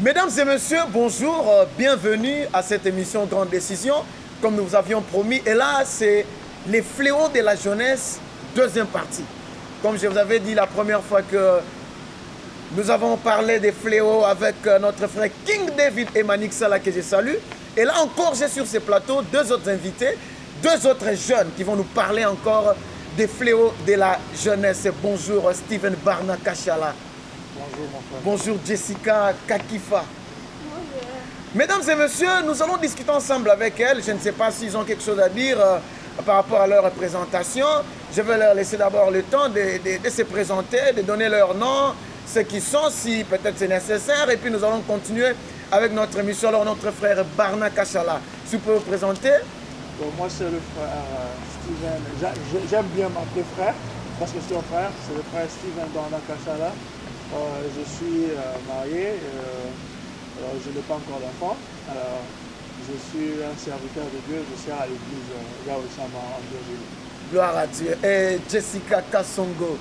Mesdames et messieurs, bonjour, bienvenue à cette émission Grande Décision, comme nous vous avions promis. Et là, c'est les fléaux de la jeunesse, deuxième partie. Comme je vous avais dit la première fois que nous avons parlé des fléaux avec notre frère King David et Manik Salah, que je salue. Et là encore, j'ai sur ce plateau deux autres invités, deux autres jeunes qui vont nous parler encore des fléaux de la jeunesse. Bonjour Steven Barna Kachala. Bonjour mon frère. Bonjour Jessica Kakifa. Bonjour. Mesdames et messieurs, nous allons discuter ensemble avec elles. Je ne sais pas s'ils ont quelque chose à dire par rapport à leur présentation. Je vais leur laisser d'abord le temps de se présenter, de donner leur nom, ce qu'ils sont, si peut-être c'est nécessaire. Et puis nous allons continuer avec notre émission. Alors notre frère Barna Kachala, si vous pouvez vous présenter. Bon, moi c'est le frère Steven. J'aime bien m'appeler frère parce que c'est un frère. C'est le frère Steven Barna Kachala. Je suis marié. Je n'ai pas encore d'enfant. Je suis un serviteur de Dieu. Je suis à l'église Yahweh en Virginie. Gloire à Dieu. Et Jessica Kassongo.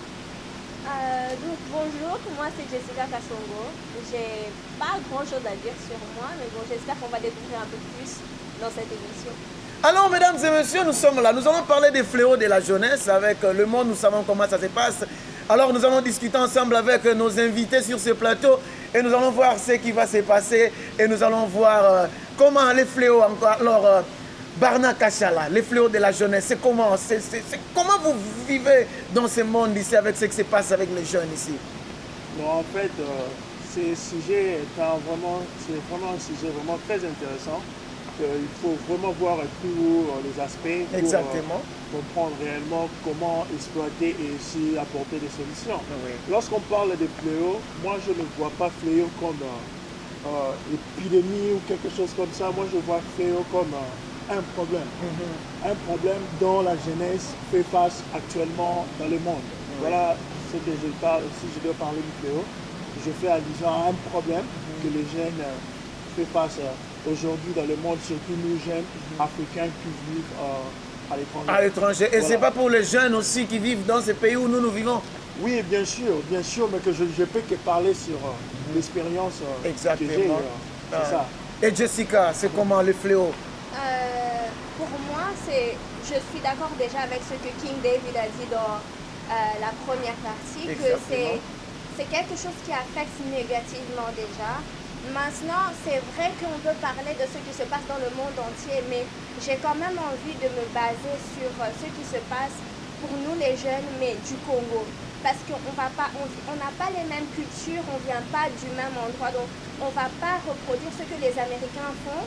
Donc bonjour, moi c'est Jessica Kassongo. J'ai pas grand chose à dire sur moi, mais bon, j'espère qu'on va découvrir un peu plus dans cette émission. Alors, mesdames et messieurs, nous sommes là. Nous allons parler des fléaux de la jeunesse avec le monde. Nous savons comment ça se passe. Alors, nous allons discuter ensemble avec nos invités sur ce plateau et nous allons voir ce qui va se passer et nous allons voir comment les fléaux, alors, Barna Kachala, les fléaux de la jeunesse, c'est comment, comment vous vivez dans ce monde ici avec ce qui se passe avec les jeunes ici? Bon, en fait, c'est vraiment un sujet vraiment très intéressant. Il faut vraiment voir tous les aspects pour Exactement. Comprendre réellement comment exploiter et aussi apporter des solutions. Oui. Lorsqu'on parle de fléaux, moi je ne vois pas fléau comme épidémie ou quelque chose comme ça. Moi je vois fléau comme un problème. Un problème dont la jeunesse fait face actuellement dans le monde. Voilà ce que je parle. Si je dois parler du fléau, je fais allusion à un problème que les jeunes fait face aujourd'hui dans le monde, surtout nous jeunes africains qui vivent à l'étranger. À l'étranger. Et Voilà. c'est pas pour les jeunes aussi qui vivent dans ces pays où nous vivons. Oui, bien sûr, mais que je peux que parler sur l'expérience que j'ai. Exactement. C'est ça. Et Jessica, c'est comment les fléaux? Pour moi, je suis d'accord déjà avec ce que King David a dit dans la première partie, Exactement. que c'est quelque chose qui affecte négativement déjà. Maintenant, c'est vrai qu'on peut parler de ce qui se passe dans le monde entier, mais j'ai quand même envie de me baser sur ce qui se passe pour nous les jeunes, mais du Congo. Parce qu'on n'a pas les mêmes cultures, on ne vient pas du même endroit, donc on ne va pas reproduire ce que les Américains font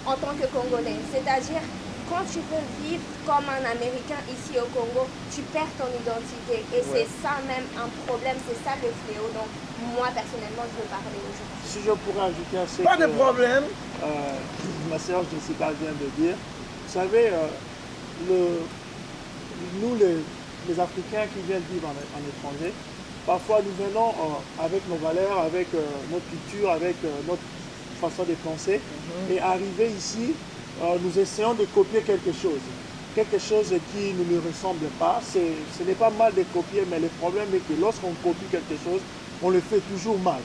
en tant que Congolais. C'est-à-dire, quand tu veux vivre comme un Américain ici au Congo, tu perds ton identité. Et c'est ça même un problème, c'est ça le fléau. Donc moi, personnellement, je veux parler aujourd'hui. Si je pourrais ajouter à ce Pas que de problème. ma sœur Jessica vient de dire, vous savez, nous les Africains qui viennent vivre en étranger, parfois nous venons avec nos valeurs, avec notre culture, avec notre façon de penser, et arriver ici, nous essayons de copier quelque chose qui ne nous ressemble pas. Ce n'est pas mal de copier, mais le problème est que lorsqu'on copie quelque chose, on le fait toujours mal.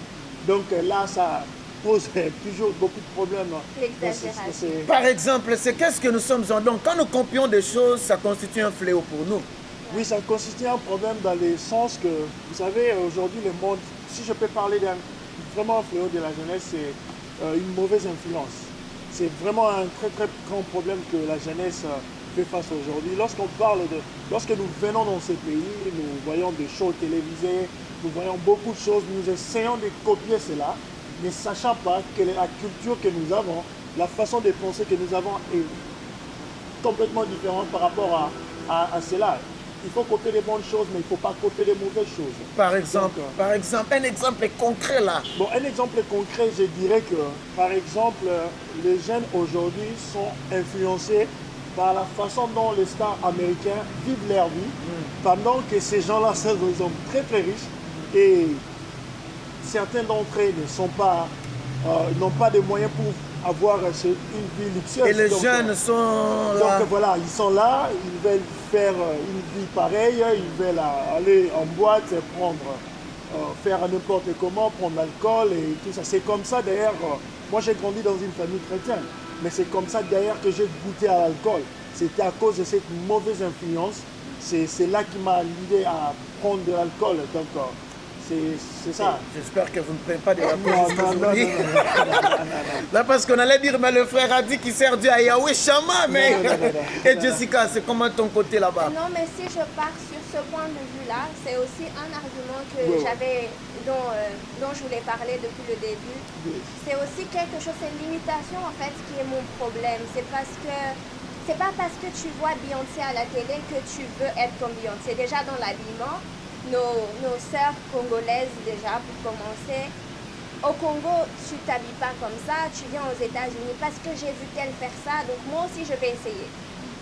Donc là, ça pose toujours beaucoup de problèmes. L'exagération. Par exemple, c'est qu'est-ce que nous sommes en... Donc, quand nous copions des choses, ça constitue un fléau pour nous. Oui, ça constitue un problème dans le sens que, vous savez, aujourd'hui, le monde, si je peux parler d'un vraiment fléau de la jeunesse, c'est une mauvaise influence. C'est vraiment un très très grand problème que la jeunesse fait face aujourd'hui. Lorsque nous venons dans ces pays, nous voyons des shows télévisés, nous voyons beaucoup de choses, nous essayons de copier cela, ne sachant pas que la culture que nous avons, la façon de penser que nous avons est complètement différente par rapport à cela. Il faut copier des bonnes choses, mais il ne faut pas copier des mauvaises choses. Par exemple, un exemple concret là. Bon, un exemple concret, je dirais que, par exemple, les jeunes aujourd'hui sont influencés par la façon dont les stars américains vivent leur vie, pendant que ces gens-là sont des hommes très très riches et certains d'entre eux n'ont pas de moyens pour avoir une vie luxueuse. Et les jeunes sont là. Donc voilà, ils sont là, ils veulent faire une vie pareille, ils veulent aller en boîte, prendre faire n'importe comment, prendre l'alcool et tout ça. C'est comme ça d'ailleurs, moi j'ai grandi dans une famille chrétienne, mais c'est comme ça d'ailleurs que j'ai goûté à l'alcool. C'était à cause de cette mauvaise influence, c'est là qui m'a l'idée à prendre de l'alcool. Donc c'est ça. J'espère que vous ne prenez pas de l'alcool Non, jusqu'à non, non, aujourd'hui. non, non. Là, parce qu'on allait dire, mais le frère a dit qu'il sert Dieu à Yahweh Shama, mais... Non. Et Jessica, c'est comment ton côté là-bas? Non, mais si je pars sur ce point de vue-là, c'est aussi un argument que Ouais. j'avais, dont je voulais parler depuis le début. Oui. C'est aussi quelque chose, c'est l'imitation en fait qui est mon problème. C'est pas parce que tu vois Beyoncé à la télé que tu veux être comme Beyoncé. Déjà dans l'habillement, nos sœurs congolaises déjà pour commencer, au Congo tu t'habilles pas comme ça, tu viens aux États-Unis parce que j'ai vu tel faire ça, donc moi aussi je vais essayer.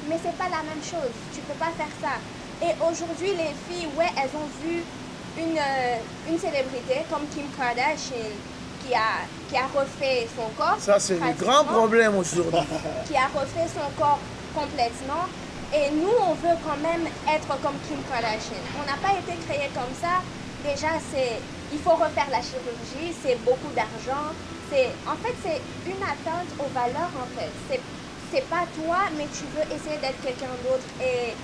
Mais c'est pas la même chose, tu peux pas faire ça. Et aujourd'hui les filles, ouais, elles ont vu une célébrité comme Kim Kardashian qui a refait son corps. Ça, c'est le pratiquement, grand problème aujourd'hui. qui a refait son corps complètement. Et nous, on veut quand même être comme Kim Kardashian. On n'a pas été créé comme ça. Déjà, il faut refaire la chirurgie, c'est beaucoup d'argent. En fait, c'est une atteinte aux valeurs, en fait. C'est pas toi, mais tu veux essayer d'être quelqu'un d'autre. Et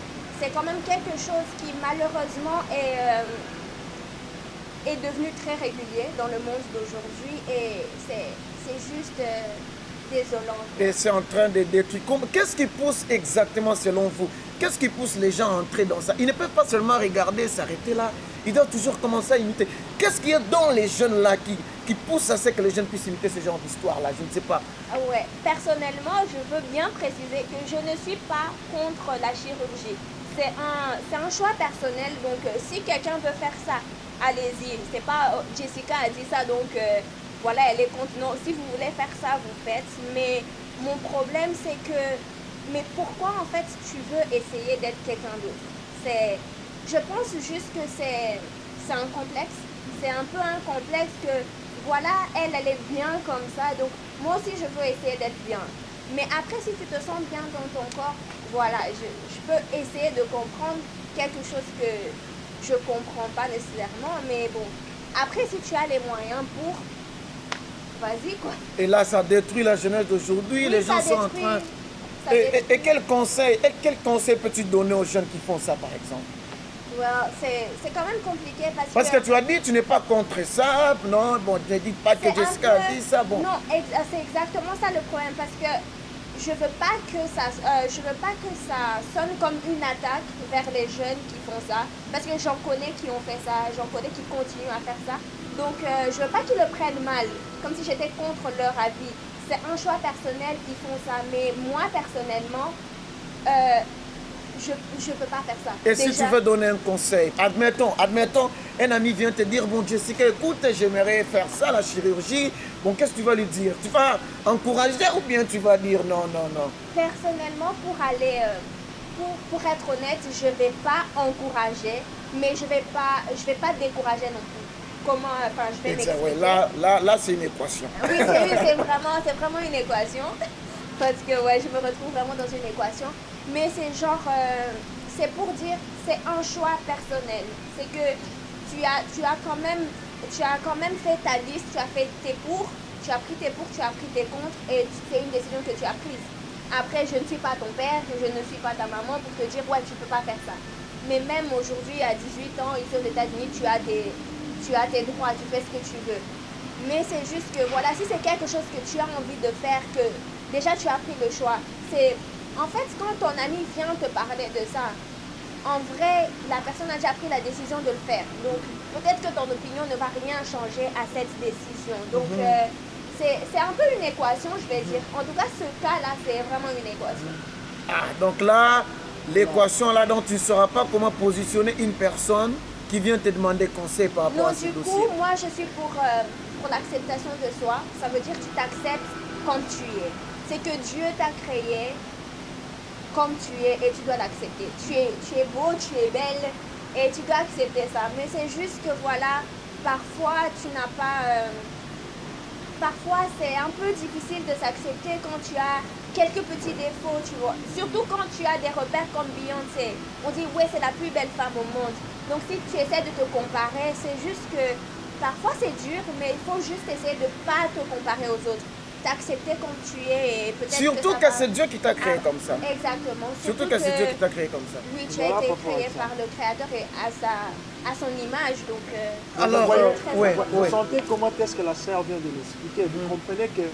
c'est quand même quelque chose qui, malheureusement, est devenu très régulier dans le monde d'aujourd'hui. Et c'est juste... désolant. Et c'est en train de détruire. Qu'est-ce qui pousse exactement selon vous? Qu'est-ce qui pousse les gens à entrer dans ça? Ils ne peuvent pas seulement regarder, s'arrêter là. Ils doivent toujours commencer à imiter. Qu'est-ce qu'il y a dans les jeunes là qui pousse à ce que les jeunes puissent imiter ce genre d'histoire là? Je ne sais pas. Ah ouais, personnellement, je veux bien préciser que je ne suis pas contre la chirurgie. C'est un choix personnel, donc si quelqu'un veut faire ça, allez-y. C'est pas Jessica a dit ça, donc voilà, elle est contre. Non, si vous voulez faire ça, vous faites. Mais mon problème, c'est que, mais pourquoi en fait tu veux essayer d'être quelqu'un d'autre? Je pense juste que c'est un complexe. C'est un peu un complexe que, voilà, elle est bien comme ça, donc moi aussi je veux essayer d'être bien. Mais après, si tu te sens bien dans ton corps, voilà, je peux essayer de comprendre quelque chose que je comprends pas nécessairement, mais bon, après si tu as les moyens pour, vas-y quoi. Et là, ça détruit la jeunesse d'aujourd'hui. Oui, Les gens ça sont en détruit, train... ça Et détruit. quel conseil peux-tu donner aux jeunes qui font ça, par exemple? Well, c'est quand même compliqué Parce que tu as dit tu n'es pas contre ça. Non, bon, ne dis pas que c'est un Jessica a peu- dit ça. Bon. Non, c'est exactement ça le problème parce que je veux pas que ça sonne comme une attaque vers les jeunes qui font ça parce que j'en connais qui ont fait ça, j'en connais qui continuent à faire ça. Donc je veux pas qu'ils le prennent mal, comme si j'étais contre leur avis. C'est un choix personnel qu'ils font ça, mais moi personnellement, je peux pas faire ça. Et si Déjà- tu veux donner un conseil, admettons, un ami vient te dire, bon Jessica, écoute, j'aimerais faire ça, la chirurgie. Bon, qu'est-ce que tu vas lui dire? Tu vas encourager ou bien tu vas dire non? Personnellement, pour être honnête, je vais pas encourager, mais je vais pas décourager non plus. Je vais Exact, ouais, m'expliquer. là c'est une équation. Oui, c'est vraiment une équation. Parce que ouais, je me retrouve vraiment dans une équation. Mais c'est genre, c'est pour dire, c'est un choix personnel. C'est que tu as quand même fait ta liste, tu as fait tes pour, tu as pris tes pour, tu as pris tes contre, et c'est une décision que tu as prise. Après, je ne suis pas ton père, je ne suis pas ta maman pour te dire, ouais, tu peux pas faire ça. Mais même aujourd'hui, à 18 ans, ici aux États-Unis, tu as tes droits, tu fais ce que tu veux. Mais c'est juste que, voilà, si c'est quelque chose que tu as envie de faire, que déjà tu as pris le choix, en fait, quand ton ami vient te parler de ça, en vrai, la personne a déjà pris la décision de le faire. Donc, peut-être que ton opinion ne va rien changer à cette décision. Donc, c'est un peu une équation, je vais dire. En tout cas, ce cas-là, c'est vraiment une équation. Ah, donc là, l'équation là dont tu ne sauras pas comment positionner une personne qui vient te demander conseil par rapport Non, à ce du dossier. coup, moi, je suis pour l'acceptation de soi. Ça veut dire que tu t'acceptes comme tu es. C'est que Dieu t'a créé comme tu es et tu dois l'accepter. Tu es beau, tu es belle et tu dois accepter ça. Mais c'est juste que voilà, parfois tu n'as pas... parfois c'est un peu difficile de s'accepter quand tu as quelques petits défauts, tu vois. Surtout quand tu as des repères comme Beyoncé. On dit ouais, c'est la plus belle femme au monde. Donc si tu essaies de te comparer, c'est juste que parfois c'est dur, mais il faut juste essayer de ne pas te comparer aux autres. T'accepter comme tu es et peut-être Surtout que c'est Dieu qui t'a créé comme ça. Exactement. Surtout que c'est Dieu qui t'a créé comme ça. Oui, tu as été créé par le Créateur et à son image. Donc, alors, vous sentez comment est-ce que la sœur vient de l'expliquer. Vous comprenez que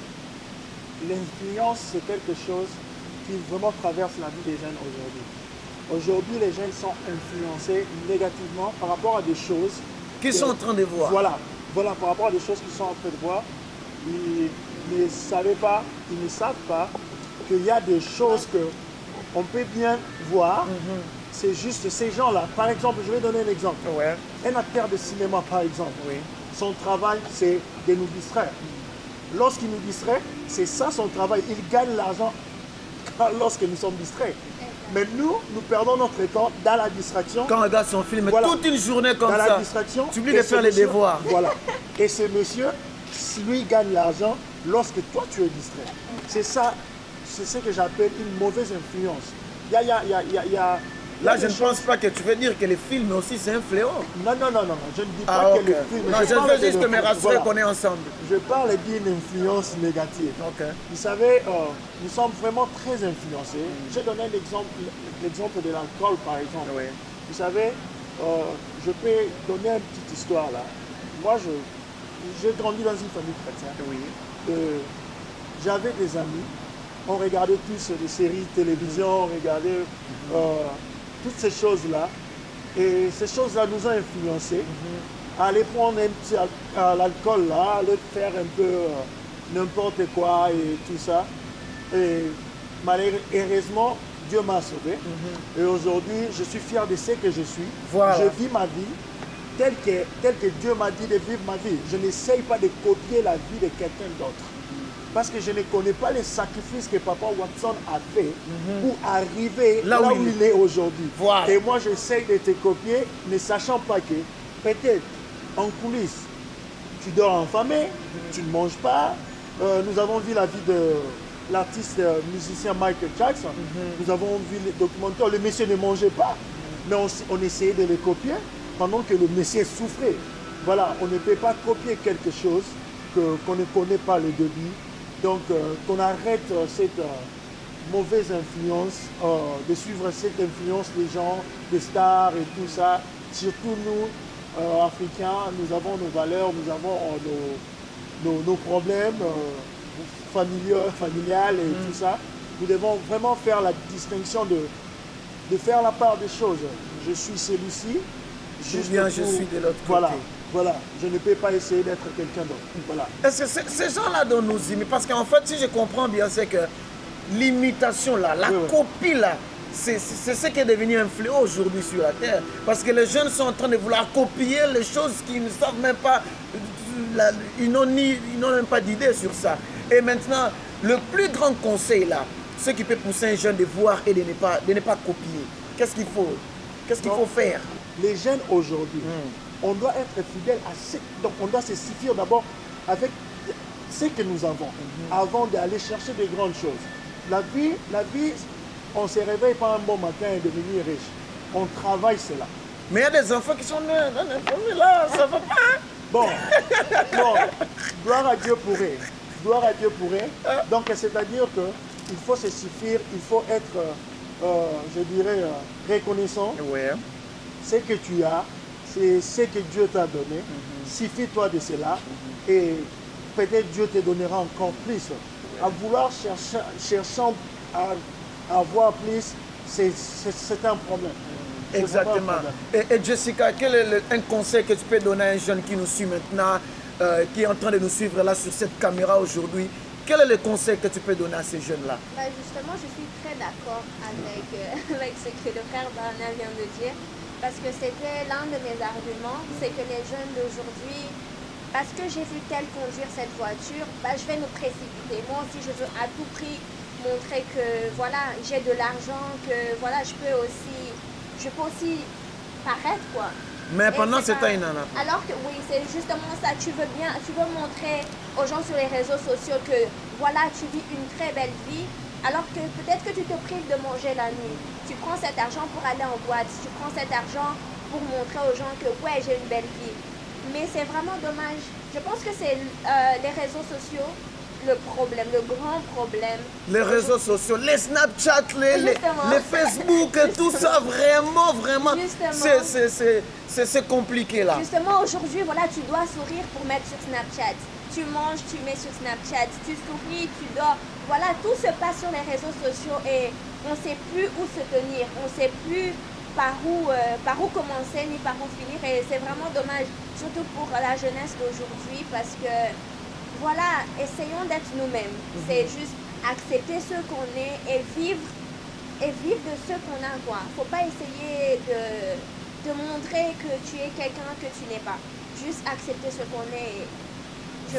l'influence, c'est quelque chose qui vraiment traverse la vie des jeunes aujourd'hui. Aujourd'hui, les jeunes sont influencés négativement par rapport à des choses qu'ils sont en train de voir. Voilà, par rapport à des choses qu'ils sont en train de voir. Ils ne savent pas qu'il y a des choses qu'on peut bien voir. C'est juste ces gens-là. Par exemple, je vais donner un exemple. Un acteur de cinéma, par exemple, son travail, c'est de nous distraire. Lorsqu'il nous distrait, c'est ça son travail. Il gagne l'argent lorsque nous sommes distraits. Mais nous perdons notre temps dans la distraction. Quand on regarde son film, toute une journée comme dans ça, la distraction, tu oublies de faire les devoirs. Voilà. Et ce monsieur, lui, gagne l'argent lorsque toi, tu es distrait. C'est ça, c'est ce que j'appelle une mauvaise influence. Là, je ne pense pas que tu veux dire que les films aussi, c'est un fléau. Non, je ne dis pas que les films... Non, je veux juste me rassurer qu'on est ensemble. Je parle d'une influence négative. Vous savez, nous sommes vraiment très influencés. Je donne l'exemple de l'alcool, par exemple. Vous savez, je peux donner une petite histoire là. Moi, j'ai grandi dans une famille chrétienne. J'avais des amis. On regardait tous des séries de télévision, on regardait toutes ces choses-là. Et ces choses-là nous ont influencés. Aller prendre un petit l'alcool là, aller faire un peu n'importe quoi et tout ça. Et malheureusement, Dieu m'a sauvé. Et aujourd'hui, je suis fier de ce que je suis. Je vis ma vie telle que Dieu m'a dit de vivre ma vie. Je n'essaye pas de copier la vie de quelqu'un d'autre. Parce que je ne connais pas les sacrifices que Papa Watson a fait pour arriver là où il est aujourd'hui. Et moi, j'essaye de te copier, ne sachant pas que peut-être en coulisses, tu dors en famille, tu ne manges pas. Nous avons vu la vie de l'artiste musicien Michael Jackson. Nous avons vu les documentaires. Le monsieur ne mangeait pas, mais on essayait de le copier pendant que le monsieur souffrait. Voilà, on ne peut pas copier quelque chose qu'on ne connaît pas le début. Donc, qu'on arrête cette mauvaise influence, de suivre cette influence des gens, des stars et tout ça. Surtout nous, Africains, nous avons nos valeurs, nous avons nos problèmes familiales et tout ça. Nous devons vraiment faire la distinction de faire la part des choses. Je suis celui-ci. Je suis de l'autre côté. Voilà, je ne peux pas essayer d'être quelqu'un d'autre. Voilà. Est-ce que ces gens-là dont nous imitent, parce qu'en fait, si je comprends bien, c'est que l'imitation là, la copie là, c'est ce qui est devenu un fléau aujourd'hui sur la terre. Parce que les jeunes sont en train de vouloir copier les choses qu'ils ne savent même pas, ils n'ont même pas d'idée sur ça. Et maintenant, le plus grand conseil là, ce qui peut pousser un jeune de voir et de ne pas copier, qu'est-ce qu'il faut? Qu'est-ce qu'il faut faire? Les jeunes aujourd'hui, on doit être fidèle à ce... Donc on doit se suffire d'abord avec ce que nous avons, avant d'aller chercher de grandes choses. La vie, on ne se réveille pas un bon matin et devenir riche. On travaille cela. Mais il y a des enfants qui sont nés dans l'infamie là, ça va pas. Bon, gloire à Dieu pour eux. Gloire à Dieu pour eux. Donc c'est-à-dire qu'il faut se suffire, il faut être, je dirais, reconnaissant. Ce que tu as, c'est ce que Dieu t'a donné. Suffis-toi de cela et peut-être Dieu te donnera encore plus. À vouloir cherchant à avoir plus, c'est un problème. Exactement. Et Jessica, quel est un conseil que tu peux donner à un jeune qui nous suit maintenant, qui est en train de nous suivre là sur cette caméra aujourd'hui? Quel est le conseil que tu peux donner à ces jeunes-là? Justement, je suis très d'accord avec ce que le frère Barna vient de dire. Parce que c'était l'un de mes arguments, c'est que les jeunes d'aujourd'hui, parce que j'ai vu tel conduire cette voiture, je vais me précipiter. Moi aussi, je veux à tout prix montrer que voilà, j'ai de l'argent, que voilà, je peux aussi paraître quoi. Mais pendant ce temps, il n'en a pas. Alors que oui, c'est justement ça. Tu veux montrer aux gens sur les réseaux sociaux que voilà, tu vis une très belle vie. Alors que peut-être que tu te prives de manger la nuit. Tu prends cet argent pour aller en boîte. Tu prends cet argent pour montrer aux gens que ouais, j'ai une belle vie. Mais c'est vraiment dommage. Je pense que c'est les réseaux sociaux le problème, le grand problème. Les réseaux sociaux, les Snapchat, les Facebook, tout ça, vraiment, c'est compliqué là. Justement, aujourd'hui, voilà, tu dois sourire pour mettre sur Snapchat. Tu manges, tu mets sur Snapchat. Tu souris, tu dors. Voilà, tout se passe sur les réseaux sociaux et on ne sait plus où se tenir. On ne sait plus par où commencer ni par où finir. Et c'est vraiment dommage, surtout pour la jeunesse d'aujourd'hui, parce que voilà, essayons d'être nous-mêmes. C'est juste accepter ce qu'on est et vivre de ce qu'on a, quoi. Faut pas essayer de montrer que tu es quelqu'un que tu n'es pas. Juste accepter ce qu'on est.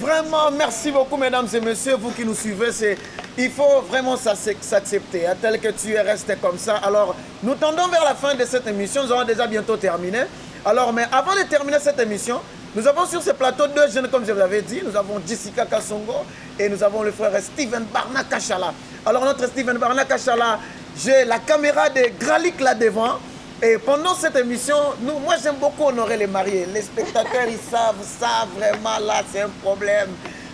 Vraiment, merci beaucoup, mesdames et messieurs, vous qui nous suivez. Il faut vraiment s'accepter, hein, tel que tu es resté comme ça. Alors, nous tendons vers la fin de cette émission. Nous allons déjà bientôt terminer. Alors, mais avant de terminer cette émission, nous avons sur ce plateau deux jeunes, comme je vous l'avais dit. Nous avons Jessica Kassongo et nous avons le frère Steven Barna Kachala. Alors, notre Steven Barna Kachala, j'ai la caméra de Gralik là devant. Et pendant cette émission, moi j'aime beaucoup honorer les mariés. Les spectateurs, ils savent ça, vraiment là, c'est un problème.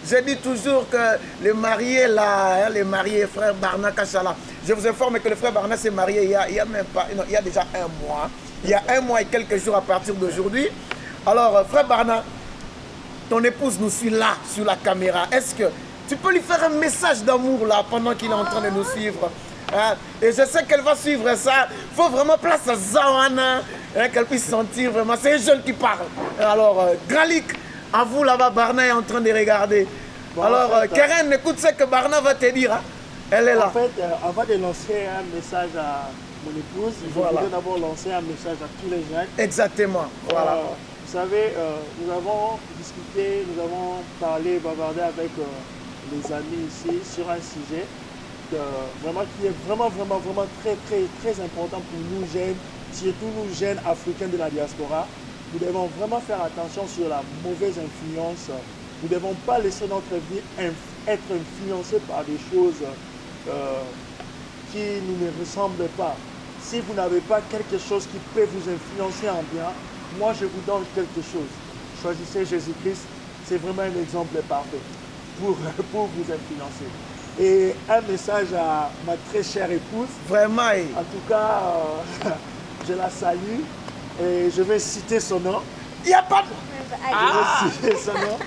Je dis toujours que les mariés là, hein, les mariés, frère Barna Kachala, je vous informe que le frère Barna s'est marié il y a déjà un mois. Il y a un mois et quelques jours à partir d'aujourd'hui. Alors, frère Barna, ton épouse nous suit là, sur la caméra. Est-ce que tu peux lui faire un message d'amour là, pendant qu'il est en train de nous suivre? Hein? Et je sais qu'elle va suivre ça. Il faut vraiment place à Zawana, hein, qu'elle puisse sentir vraiment. C'est un jeune qui parle. Alors, Gralik, à vous là-bas, Barna est en train de regarder. Bon, alors, en fait, Karen, écoute ce que Barna va te dire. Hein? Elle est là. En fait, avant de lancer un message à mon épouse, je voudrais d'abord lancer un message à tous les jeunes. Exactement. Voilà. Vous savez, nous avons discuté, nous avons parlé, bavardé avec les amis ici sur un sujet vraiment qui est vraiment très important pour nous jeunes, surtout nous jeunes africains de la diaspora. Nous devons vraiment faire attention sur la mauvaise influence. Nous ne devons pas laisser notre vie être influencée par des choses qui ne nous ressemblent pas. Si vous n'avez pas quelque chose qui peut vous influencer en bien, moi je vous donne quelque chose. Choisissez Jésus-Christ, c'est vraiment un exemple parfait pour vous influencer. Et un message à ma très chère épouse. Vraiment. En tout cas, je la salue et je vais citer son nom. Il n'y a pas de... Je vais citer son nom.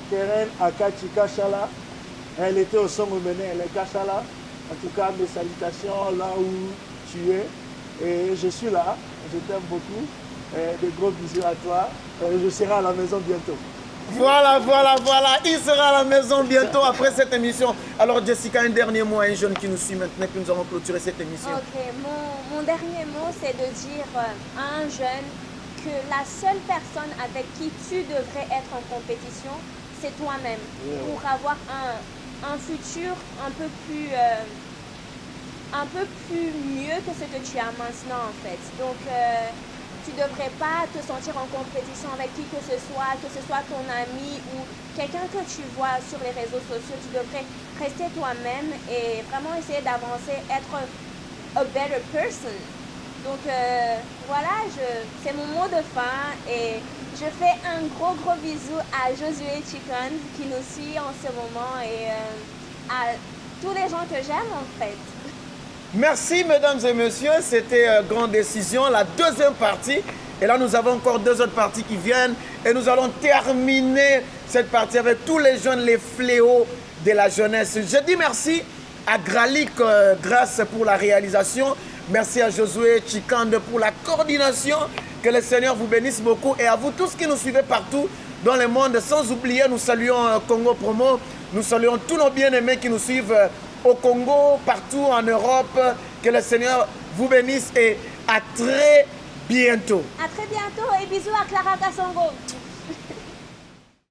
Keren Akachi Kachala. Elle était au son mené, elle est Kachala. En tout cas, mes salutations là où tu es. Et je suis là, je t'aime beaucoup. Et des gros bisous à toi. Je serai à la maison bientôt. Voilà. Il sera à la maison bientôt après cette émission. Alors Jessica, un dernier mot à un jeune qui nous suit maintenant que nous allons clôturer cette émission. Ok, mon dernier mot, c'est de dire à un jeune que la seule personne avec qui tu devrais être en compétition, c'est toi-même. Pour avoir un futur un peu plus mieux que ce que tu as maintenant en fait. Donc tu ne devrais pas te sentir en compétition avec qui que ce soit ton ami ou quelqu'un que tu vois sur les réseaux sociaux. Tu devrais rester toi-même et vraiment essayer d'avancer, être a better person. Donc voilà, c'est mon mot de fin et je fais un gros bisou à Josué Chicken qui nous suit en ce moment et à tous les gens que j'aime en fait. Merci mesdames et messieurs, c'était Grande Décision, la deuxième partie. Et là nous avons encore deux autres parties qui viennent. Et nous allons terminer cette partie avec tous les jeunes, les fléaux de la jeunesse. Je dis merci à Gralik Grâce pour la réalisation. Merci à Josué Chikande pour la coordination. Que le Seigneur vous bénisse beaucoup. Et à vous tous qui nous suivez partout dans le monde. Sans oublier, nous saluons Congo Promo. Nous saluons tous nos bien-aimés qui nous suivent au Congo, partout en Europe. Que le Seigneur vous bénisse et à très bientôt. À très bientôt et bisous à Clara Kassongo.